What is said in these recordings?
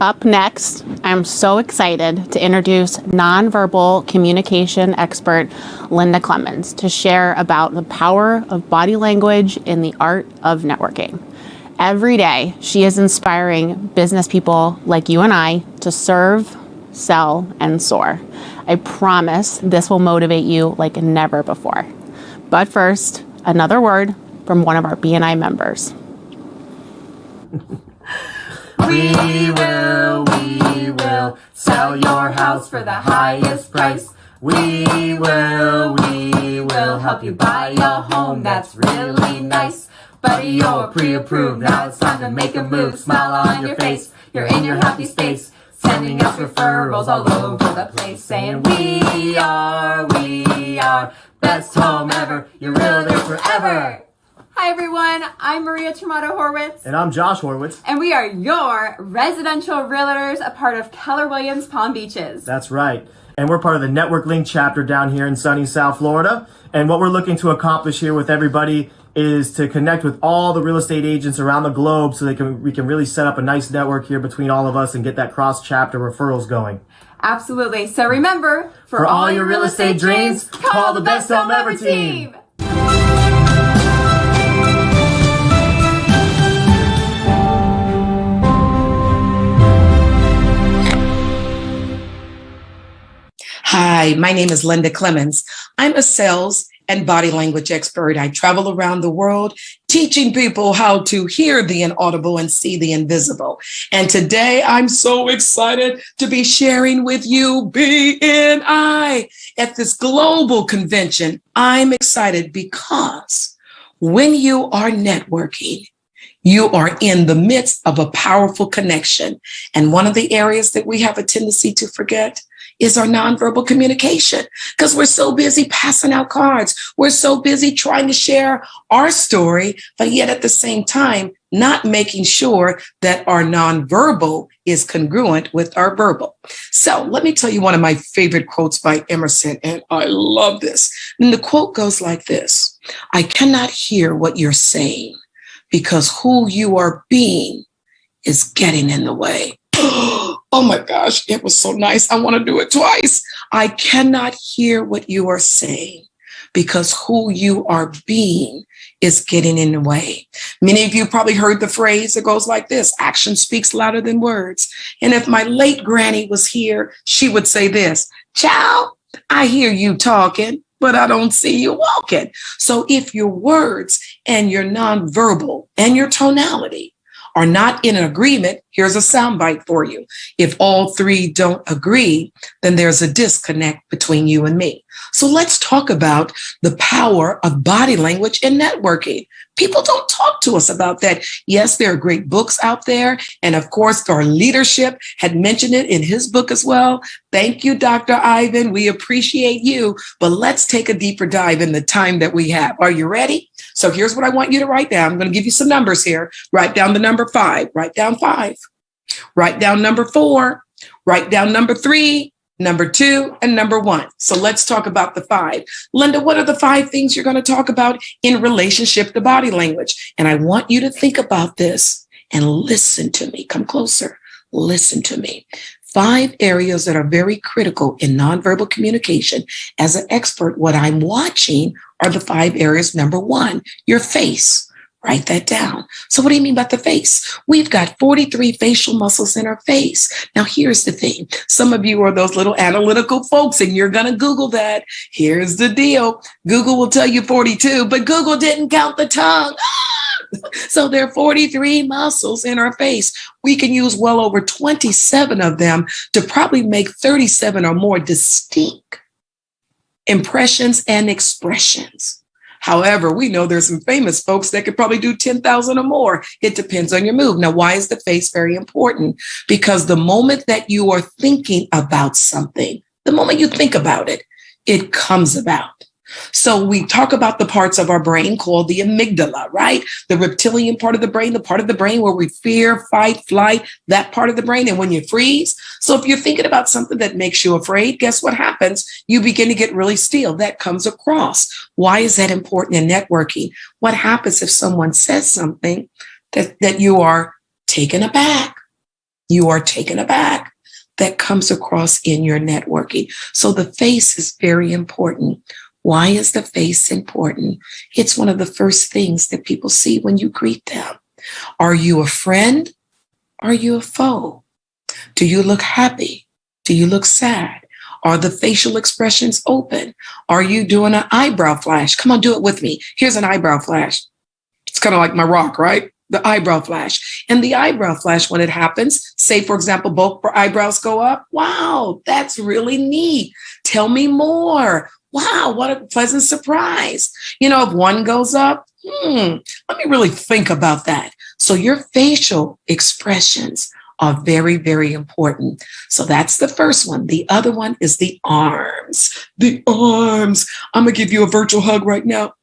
Up next, I'm so excited to introduce nonverbal communication expert Linda Clemens to share about the power of body language in the art of networking. Every day, she is inspiring business people like you and I to serve, sell, and soar. I promise this will motivate you like never before. But first, another word from one of our BNI members. We will sell your house for the highest price. We will help you buy a home that's really nice. Buddy, you're pre-approved, now it's time to make a move. Smile on your face, you're in your happy space. Sending us referrals all over the place. Saying we are best home ever, your realtor forever. Hi everyone, I'm Maria Tramato Horwitz. And I'm Josh Horwitz. And we are your residential realtors, a part of Keller Williams Palm Beaches. That's right. And we're part of the Network Link chapter down here in sunny South Florida. And what we're looking to accomplish here with everybody is to connect with all the real estate agents around the globe so we can really set up a nice network here between all of us and get that cross-chapter referrals going. Absolutely. So remember, for all your real estate dreams, call the Best Home Ever team. Hi, my name is Linda Clemens. I'm a sales and body language expert. I travel around the world teaching people how to hear the inaudible and see the invisible. And today I'm so excited to be sharing with you BNI at this global convention. I'm excited because when you are networking, you are in the midst of a powerful connection. And one of the areas that we have a tendency to forget is our nonverbal communication, because we're so busy passing out cards. We're so busy trying to share our story, but yet at the same time, not making sure that our nonverbal is congruent with our verbal. So let me tell you one of my favorite quotes by Emerson, and I love this. And the quote goes like this: I cannot hear what you're saying because who you are being is getting in the way. Oh my gosh, it was so nice. I want to do it twice. I cannot hear what you are saying because who you are being is getting in the way. Many of you probably heard the phrase that goes like this: action speaks louder than words. And if my late granny was here, she would say this: child, I hear you talking, but I don't see you walking. So if your words and your nonverbal and your tonality are not in agreement, here's a soundbite for you. If all three don't agree, then there's a disconnect between you and me. So let's talk about the power of body language in networking. People don't talk to us about that. Yes, there are great books out there. And of course, our leadership had mentioned it in his book as well. Thank you, Dr. Ivan. We appreciate you. But let's take a deeper dive in the time that we have. Are you ready? So here's what I want you to write down. I'm going to give you some numbers here. Write down the number 5. Write down 5. Write down number 4. Write down number 3. Number 2, and number 1. So let's talk about the 5. Linda, what are the 5 things you're going to talk about in relationship to body language? And I want you to think about this and listen to me. Come closer. Listen to me. 5 areas that are very critical in nonverbal communication. As an expert, what I'm watching are the 5 areas. Number 1, your face. Write that down. So what do you mean by the face? We've got 43 facial muscles in our face. Now, here's the thing. Some of you are those little analytical folks, and you're going to Google that. Here's the deal. Google will tell you 42, but Google didn't count the tongue. So there are 43 muscles in our face. We can use well over 27 of them to probably make 37 or more distinct impressions and expressions. However, we know there's some famous folks that could probably do 10,000 or more. It depends on your mood. Now, why is the face very important? Because the moment that you are thinking about something, the moment you think about it, it comes about. So we talk about the parts of our brain called the amygdala, right? The reptilian part of the brain, the part of the brain where we fear, fight, flight, that part of the brain. And when you freeze, so if you're thinking about something that makes you afraid, guess what happens? You begin to get really still. That comes across. Why is that important in networking? What happens if someone says something that you are taken aback? you are taken aback. That comes across in your networking. So the face is very important. Why is the face important? It's one of the first things that people see when you greet them. Are you a friend? Are you a foe? Do you look happy? Do you look sad? Are the facial expressions open? Are you doing an eyebrow flash? Come on, do it with me. Here's an eyebrow flash. It's kind of like my rock, right? The eyebrow flash. And the eyebrow flash, when it happens, say, for example, both eyebrows go up. Wow, that's really neat. Tell me more. Wow, what a pleasant surprise. If one goes up, let me really think about that. So your facial expressions are very, very important. So that's the first one. The other one is the arms. The arms. I'm going to give you a virtual hug right now.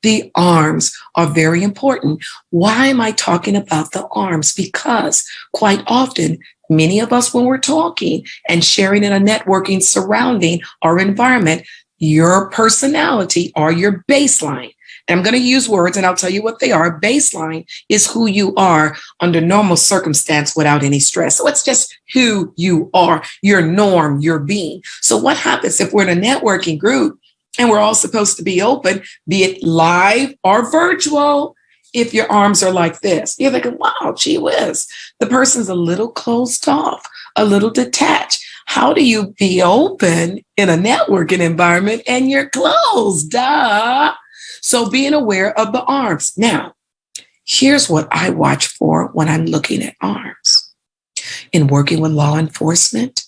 The arms are very important. Why am I talking about the arms? Because quite often, many of us, when we're talking and sharing in a networking surrounding our environment, your personality or your baseline, and I'm going to use words and I'll tell you what they are. Baseline is who you are under normal circumstance without any stress. So it's just who you are, your norm, your being. So what happens if we're in a networking group and we're all supposed to be open, be it live or virtual? If your arms are like this, you're thinking, wow, gee whiz, the person's a little closed off, a little detached. How do you be open in a networking environment and you're closed? Duh. So being aware of the arms. Now, here's what I watch for when I'm looking at arms. In working with law enforcement,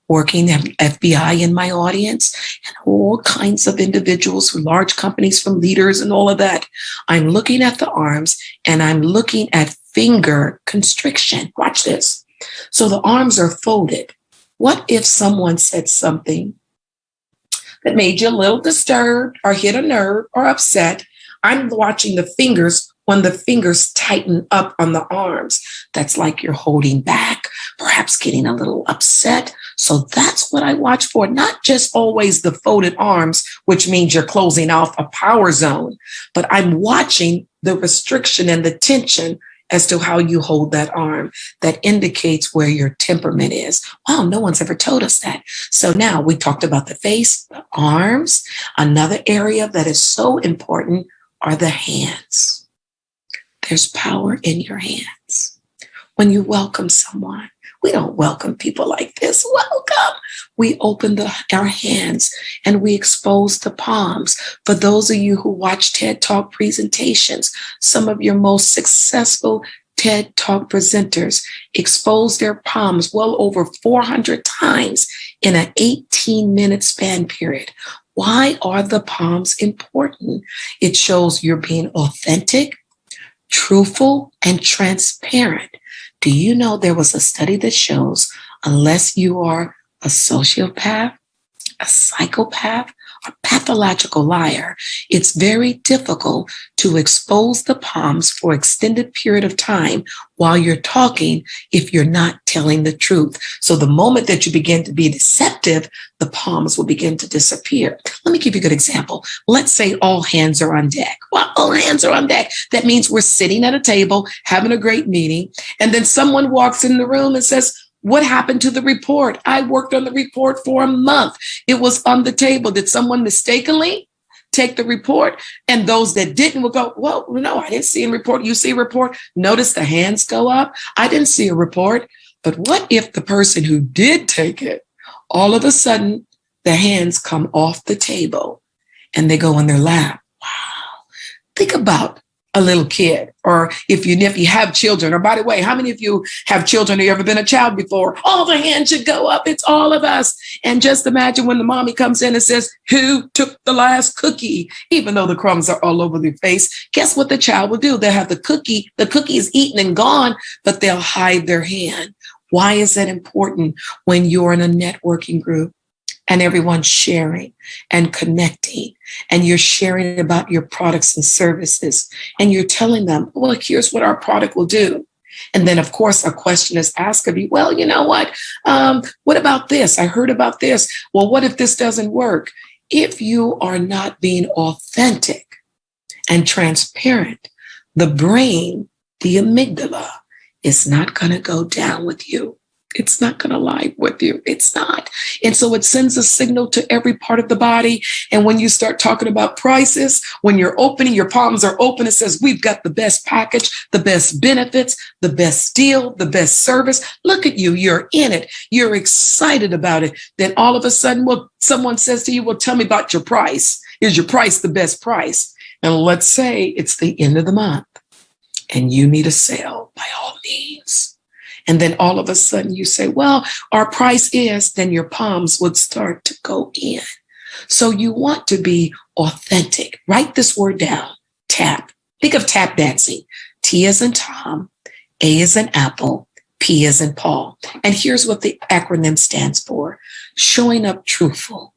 working at FBI in my audience, and all kinds of individuals from large companies, from leaders and all of that. I'm looking at the arms and I'm looking at finger constriction. Watch this. So the arms are folded. What if someone said something that made you a little disturbed or hit a nerve or upset? I'm watching the fingers. When the fingers tighten up on the arms, that's like you're holding back, perhaps getting a little upset. So that's what I watch for, not just always the folded arms, which means you're closing off a power zone, but I'm watching the restriction and the tension as to how you hold that arm. That indicates where your temperament is. Wow, no one's ever told us that. So now we talked about the face, the arms. Another area that is so important are the hands. There's power in your hands. When you welcome someone, we don't welcome people like this. Welcome. We open our hands and we expose the palms. For those of you who watch TED Talk presentations, some of your most successful TED Talk presenters expose their palms well over 400 times in an 18-minute span period. Why are the palms important? It shows you're being authentic, truthful, and transparent. Do you know there was a study that shows unless you are a sociopath, a psychopath, a pathological liar, it's very difficult to expose the palms for extended period of time while you're talking if you're not telling the truth. So the moment that you begin to be deceptive, the palms will begin to disappear. Let me give you a good example. Let's say all hands are on deck. Well, all hands are on deck. That means we're sitting at a table, having a great meeting, and then someone walks in the room and says, what happened to the report? I worked on the report for a month. It was on the table. Did someone mistakenly take the report? And those that didn't will go, well, no, I didn't see a report. You see a report? Notice the hands go up. I didn't see a report. But what if the person who did take it, all of a sudden, the hands come off the table and they go in their lap? Wow. Think about a little kid, or if you have children, or by the way, how many of you have children? Have you ever been a child before? All the hands should go up. It's all of us. And just imagine when the mommy comes in and says, who took the last cookie? Even though the crumbs are all over their face, guess what the child will do? They'll have the cookie is eaten and gone, but they'll hide their hand. Why is that important when you're in a networking group and everyone's sharing and connecting, and you're sharing about your products and services, and you're telling them, well, here's what our product will do. And then, of course, a question is asked of you, well, you know what? What about this? I heard about this. Well, what if this doesn't work? If you are not being authentic and transparent, the brain, the amygdala, It's not going to go down with you. It's not going to lie with you. It's not. And so it sends a signal to every part of the body. And when you start talking about prices, when you're opening, your palms are open, it says, we've got the best package, the best benefits, the best deal, the best service. Look at you. You're in it. You're excited about it. Then all of a sudden, someone says to you, well, tell me about your price. Is your price the best price? And let's say it's the end of the month and you need a sale by all means. And then all of a sudden you say, well, our price is, then your palms would start to go in. So you want to be authentic. Write this word down, tap. Think of tap dancing. T as in Tom, A as in Apple, P as in Paul. And here's what the acronym stands for. Showing up truthful.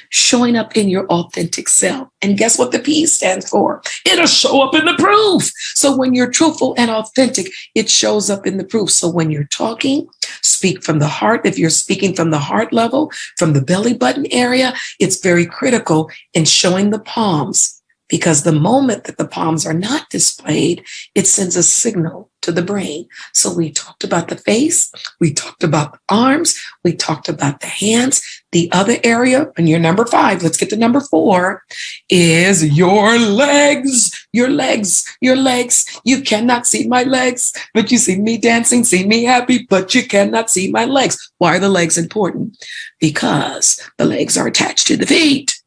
Showing up in your authentic self. And guess what the P stands for? It'll show up in the proof. So when you're truthful and authentic, it shows up in the proof. So when you're talking, speak from the heart. If you're speaking from the heart level, from the belly button area, it's very critical in showing the palms, because the moment that the palms are not displayed, it sends a signal to the brain. So we talked about the face, we talked about the arms, we talked about the hands. The other area, and you're number 5, let's get to number 4, is your legs. Your legs, your legs. You cannot see my legs, but you see me dancing, see me happy, but you cannot see my legs. Why are the legs important? Because the legs are attached to the feet,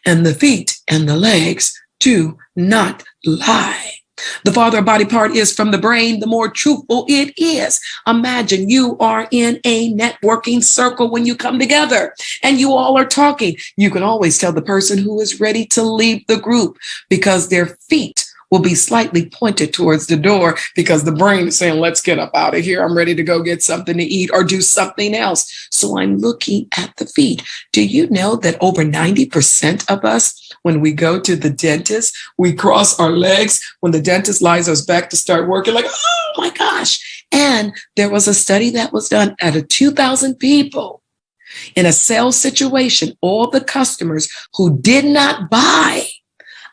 and the feet and the legs do not lie. The farther a body part is from the brain, the more truthful it is. Imagine you are in a networking circle when you come together and you all are talking. You can always tell the person who is ready to leave the group because their feet will be slightly pointed towards the door because the brain is saying, let's get up out of here. I'm ready to go get something to eat or do something else. So I'm looking at the feet. Do you know that over 90% of us, when we go to the dentist, we cross our legs when the dentist lies us back to start working, like, oh my gosh. And there was a study that was done out of 2,000 people in a sales situation. All the customers who did not buy,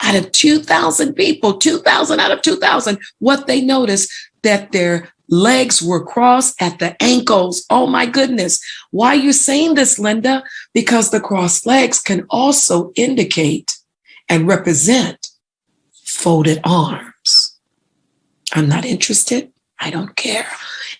out of 2,000 people, 2,000 out of 2,000, what they noticed, that their legs were crossed at the ankles. Oh my goodness. Why are you saying this, Linda? Because the crossed legs can also indicate and represent folded arms. I'm not interested. I don't care.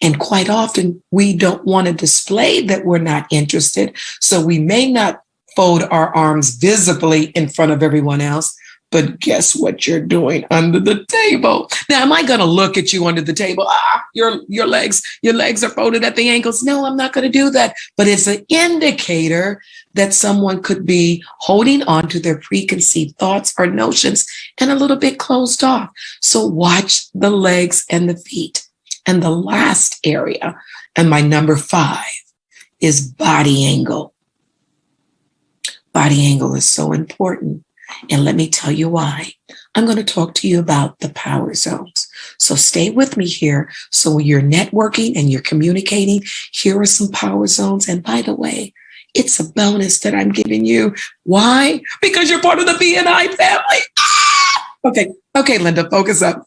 And quite often we don't want to display that we're not interested. So we may not fold our arms visibly in front of everyone else. But guess what you're doing under the table? Now, am I going to look at you under the table? Your legs are folded at the ankles. No, I'm not going to do that. But it's an indicator that someone could be holding on to their preconceived thoughts or notions and a little bit closed off. So watch the legs and the feet. And the last area, and my number 5, is body angle. Body angle is so important. And let me tell you why. I'm going to talk to you about the power zones. So stay with me here. So when you're networking and you're communicating, here are some power zones. And by the way, it's a bonus that I'm giving you. Why? Because you're part of the BNI family. Okay, Linda, focus up.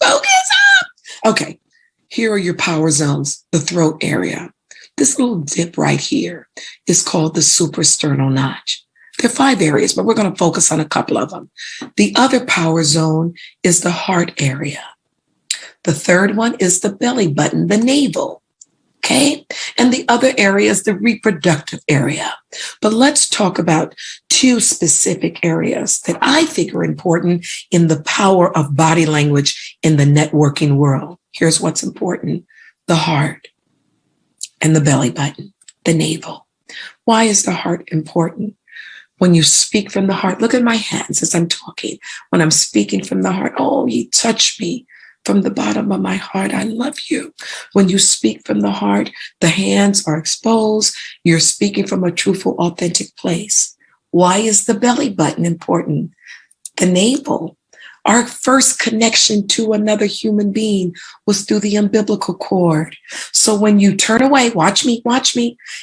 Okay, here are your power zones, the throat area. This little dip right here is called the suprasternal notch. There are 5 areas, but we're going to focus on a couple of them. The other power zone is the heart area. The third one is the belly button, the navel. Okay. And the other area is the reproductive area. But let's talk about 2 specific areas that I think are important in the power of body language in the networking world. Here's what's important: the heart and the belly button, the navel. Why is the heart important? When you speak from the heart, look at my hands as I'm talking. When I'm speaking from the heart, oh, you touch me from the bottom of my heart. I love you. When you speak from the heart, the hands are exposed. You're speaking from a truthful, authentic place. Why is the belly button important? The navel. Our first connection to another human being was through the umbilical cord. So when you turn away, watch me,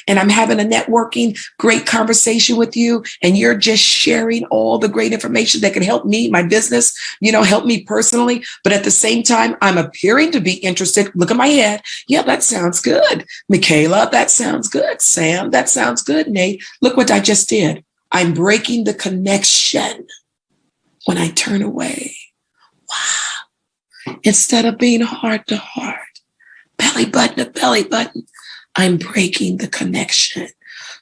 and I'm having a networking, great conversation with you, and you're just sharing all the great information that can help me, my business, help me personally. But at the same time, I'm appearing to be interested. Look at my head. Yeah, that sounds good. Michaela, that sounds good. Sam, that sounds good. Nate, look what I just did. I'm breaking the connection when I turn away. Wow. Instead of being heart to heart, belly button to belly button, I'm breaking the connection.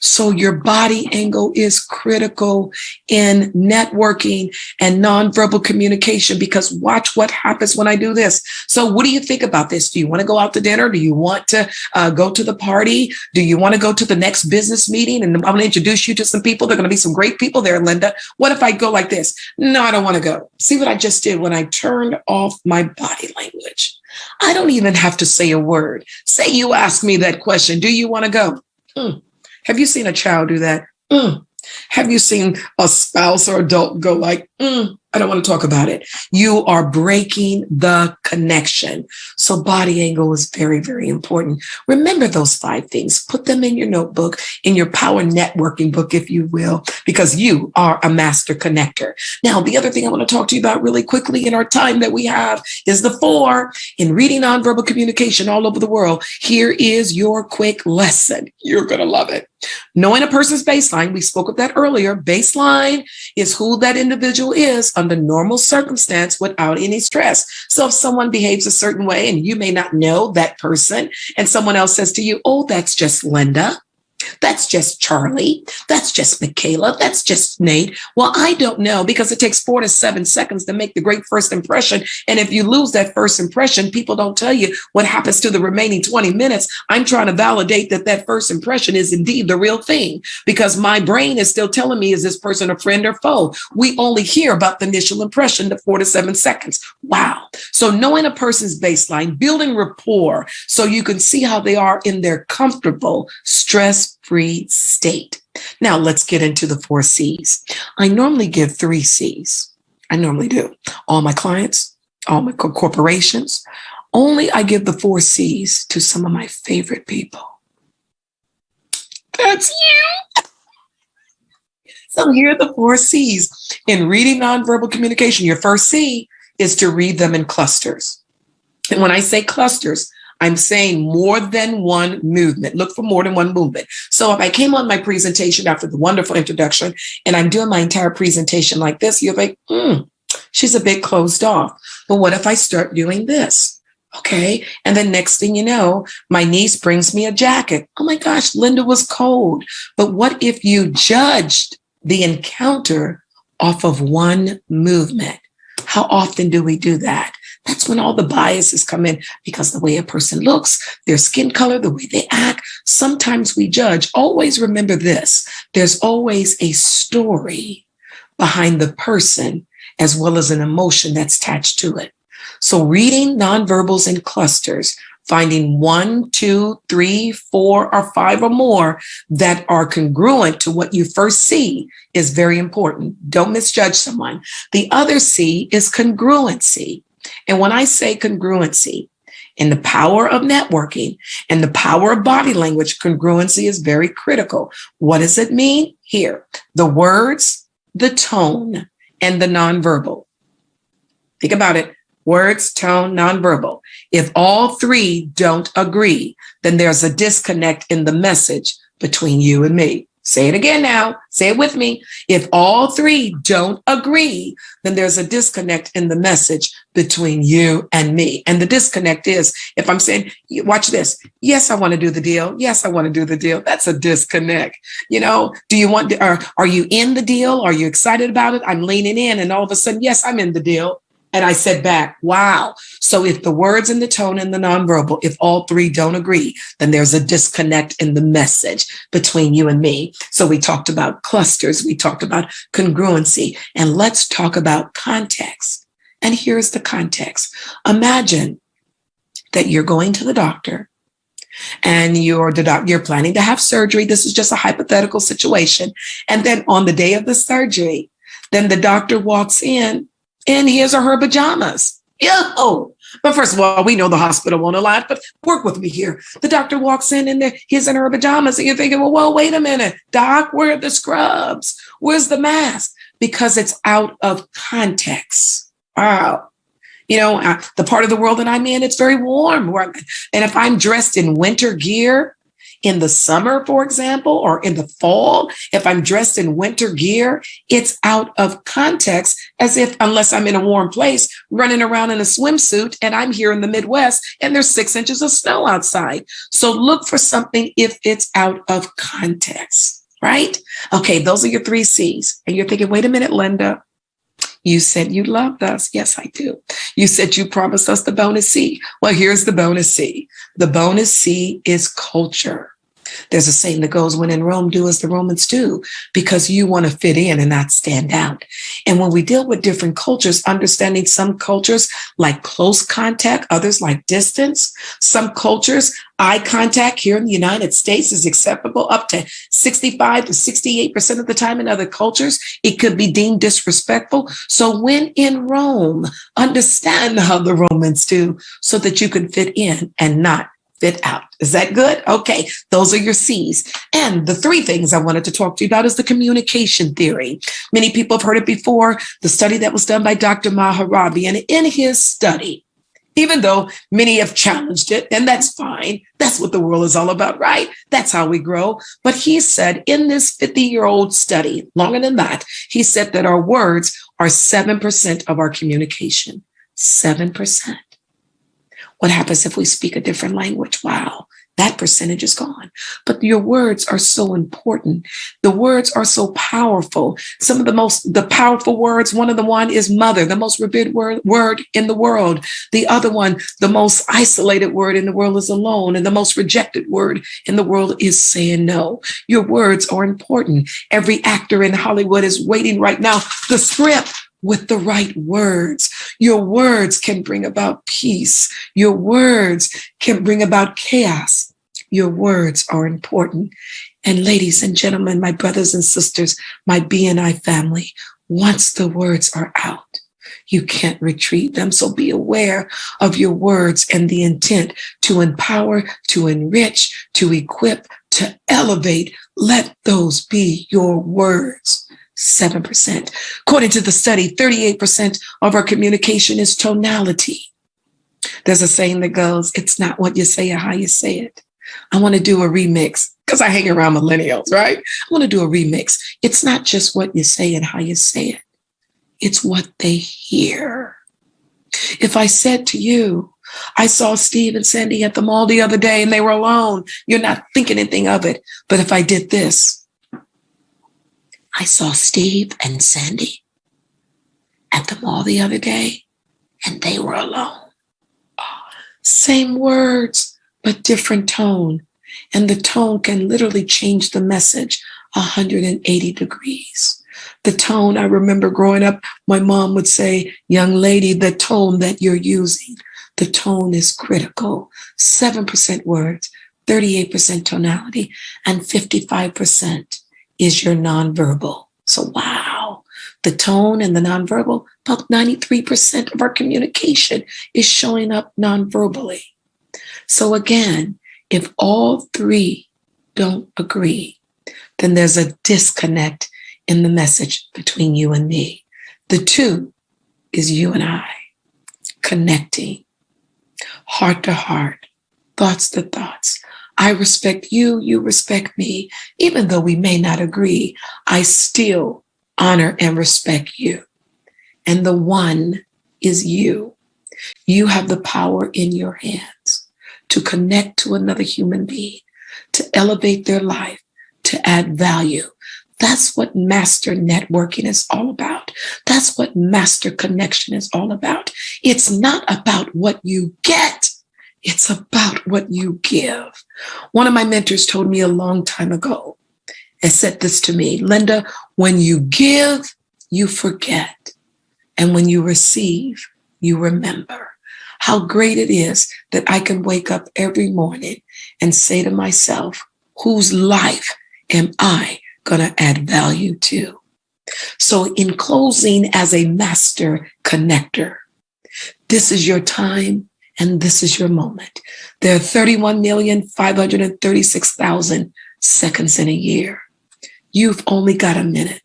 So your body angle is critical in networking and nonverbal communication, because watch what happens when I do this. So what do you think about this? Do you want to go out to dinner? Do you want to go to the party? Do you want to go to the next business meeting? And I'm going to introduce you to some people. There are going to be some great people there, Linda. What if I go like this? No, I don't want to go. See what I just did when I turned off my body language. I don't even have to say a word. Say you ask me that question. Do you want to go? Have you seen a child do that? Have you seen a spouse or adult go like, I don't want to talk about it? You are breaking the connection. So body angle is very, very important. Remember those 5 things. Put them in your notebook, in your power networking book, if you will, because you are a master connector. Now, the other thing I want to talk to you about really quickly in our time that we have is the 4 in reading nonverbal communication all over the world. Here is your quick lesson. You're going to love it. Knowing a person's baseline, we spoke of that earlier. Baseline is who that individual is under normal circumstance without any stress. So if someone behaves a certain way and you may not know that person, and someone else says to you, oh, that's just Linda. That's just Charlie. That's just Michaela. That's just Nate. Well, I don't know, because it takes 4 to 7 seconds to make the great first impression. And if you lose that first impression, people don't tell you what happens to the remaining 20 minutes. I'm trying to validate that that first impression is indeed the real thing, because my brain is still telling me, is this person a friend or foe? We only hear about the initial impression, the 4 to 7 seconds. Wow. So knowing a person's baseline, building rapport so you can see how they are in their comfortable, stress-free state. Now let's get into the 4 C's. I normally give 3 C's. I normally do. All my clients, all my corporations, only I give the 4 C's to some of my favorite people. That's you. So here are the 4 C's in reading nonverbal communication. Your first C is to read them in clusters. And when I say clusters, I'm saying more than one movement. Look for more than one movement. So if I came on my presentation after the wonderful introduction and I'm doing my entire presentation like this, you're like, she's a bit closed off. But what if I start doing this? Okay. And then next thing you know, my niece brings me a jacket. Oh my gosh, Linda was cold. But what if you judged the encounter off of one movement? How often do we do that? That's when all the biases come in, because the way a person looks, their skin color, the way they act, sometimes we judge. Always remember this. There's always a story behind the person as well as an emotion that's attached to it. So reading nonverbals in clusters, finding 1, 2, 3, 4, or 5 or more that are congruent to what you first see is very important. Don't misjudge someone. The other C is congruency. And when I say congruency, in the power of networking and the power of body language, congruency is very critical. What does it mean? Here, the words, the tone, and the nonverbal. Think about it. Words, tone, nonverbal. If all 3 don't agree, then there's a disconnect in the message between you and me. Say it again now. Say it with me. If all 3 don't agree, then there's a disconnect in the message between you and me. And the disconnect is if I'm saying, watch this. Yes, I want to do the deal. Yes, I want to do the deal. That's a disconnect. Do you want to, are you in the deal? Are you excited about it? I'm leaning in, and all of a sudden, yes, I'm in the deal. And I said back, wow. So if the words and the tone and the nonverbal, if all 3 don't agree, then there's a disconnect in the message between you and me. So we talked about clusters. We talked about congruency. And let's talk about context. And here's the context. Imagine that you're going to the doctor and you're planning to have surgery. This is just a hypothetical situation. And then on the day of the surgery, then the doctor walks in in his or her pajamas. Yo! But first of all, we know the hospital won't allow it, but work with me here. The doctor walks in his and her pajamas, and you're thinking, well, wait a minute, doc, where are the scrubs? Where's the mask? Because it's out of context. Wow. The part of the world that I'm in, it's very warm. And if I'm dressed in winter gear in the summer, for example, or in the fall, if I'm dressed in winter gear, it's out of context, as if, unless I'm in a warm place, running around in a swimsuit, and I'm here in the Midwest and there's 6 inches of snow outside. So look for something if it's out of context, right? Okay, those are your 3 C's. And you're thinking, wait a minute, Linda. You said you loved us. Yes, I do. You said you promised us the bonus C. Well, here's the bonus C. The bonus C is culture. There's a saying that goes, when in Rome, do as the Romans do, because you want to fit in and not stand out. And when we deal with different cultures, understanding some cultures like close contact, others like distance, some cultures, eye contact here in the United States is acceptable up to 65 to 68% of the time. In other cultures, it could be deemed disrespectful. So when in Rome, understand how the Romans do so that you can fit in and not fit out. Is that good? Okay, those are your C's. And the 3 things I wanted to talk to you about is the communication theory. Many people have heard it before, the study that was done by Dr. Maharabi. And in his study, even though many have challenged it, and that's fine, that's what the world is all about, right? That's how we grow. But he said in this 50-year-old study, longer than that, he said that our words are 7% of our communication. 7%. What happens if we speak a different language? Wow, that percentage is gone. But your words are so important. The words are so powerful. Some of the powerful words, one is mother, the most revered word in the world. The other one, the most isolated word in the world is alone. And the most rejected word in the world is saying no. Your words are important. Every actor in Hollywood is waiting right now, the script, with the right words. Your words can bring about peace. Your words can bring about chaos. Your words are important. And ladies and gentlemen, my brothers and sisters, my BNI family, once the words are out, you can't retrieve them. So be aware of your words and the intent to empower, to enrich, to equip, to elevate. Let those be your words. 7%. According to the study, 38% of our communication is tonality. There's a saying that goes, it's not what you say or how you say it. I want to do a remix because I hang around millennials, right? I want to do a remix. It's not just what you say and how you say it. It's what they hear. If I said to you, I saw Steve and Sandy at the mall the other day and they were alone, you're not thinking anything of it. But if I did this, I saw Steve and Sandy at the mall the other day, and they were alone. Same words, but different tone. And the tone can literally change the message 180 degrees. The tone, I remember growing up, my mom would say, young lady, the tone that you're using, the tone is critical. 7% words, 38% tonality, and 55% is your nonverbal. So wow, the tone and the nonverbal, about 93% of our communication is showing up nonverbally. So again, if all 3 don't agree, then there's a disconnect in the message between you and me. The 2 is you and I connecting, heart to heart, thoughts to thoughts. I respect you, you respect me. Even though we may not agree, I still honor and respect you. And the 1 is you. You have the power in your hands to connect to another human being, to elevate their life, to add value. That's what master networking is all about. That's what master connection is all about. It's not about what you get. It's about what you give. One of my mentors told me a long time ago and said this to me, Linda, when you give, you forget. And when you receive, you remember. How great it is that I can wake up every morning and say to myself, whose life am I going to add value to? So in closing, as a master connector, this is your time and this is your moment. There are 31,536,000 seconds in a year. You've only got a minute,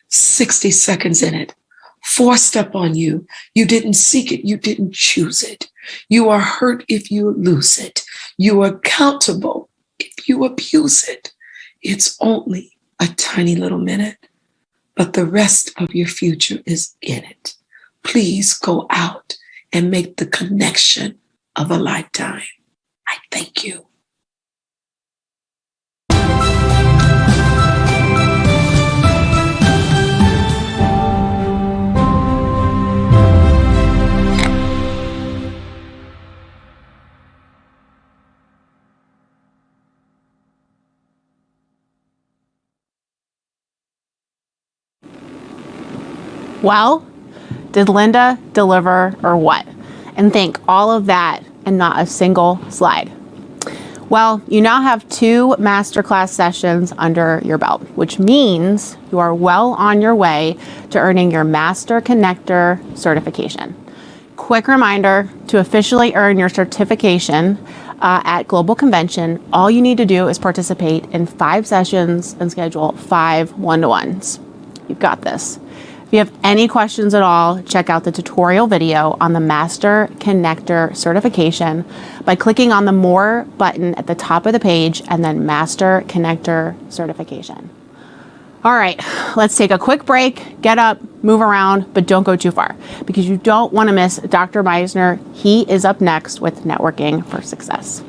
60 seconds in it, forced up on you. You didn't seek it. You didn't choose it. You are hurt if you lose it. You are accountable if you abuse it. It's only a tiny little minute, but the rest of your future is in it. Please go out and make the connection of a lifetime. I thank you. Well, did Linda deliver or what? And think all of that and not a single slide. Well, you now have 2 masterclass sessions under your belt, which means you are well on your way to earning your Master Connector certification. Quick reminder, to officially earn your certification at Global Convention, all you need to do is participate in 5 sessions and schedule 5 one-to-ones. You've got this. If you have any questions at all, check out the tutorial video on the Master Connector certification by clicking on the More button at the top of the page and then Master Connector certification. All right, let's take a quick break, get up, move around, but don't go too far because you don't want to miss Dr. Meisner. He is up next with Networking for Success.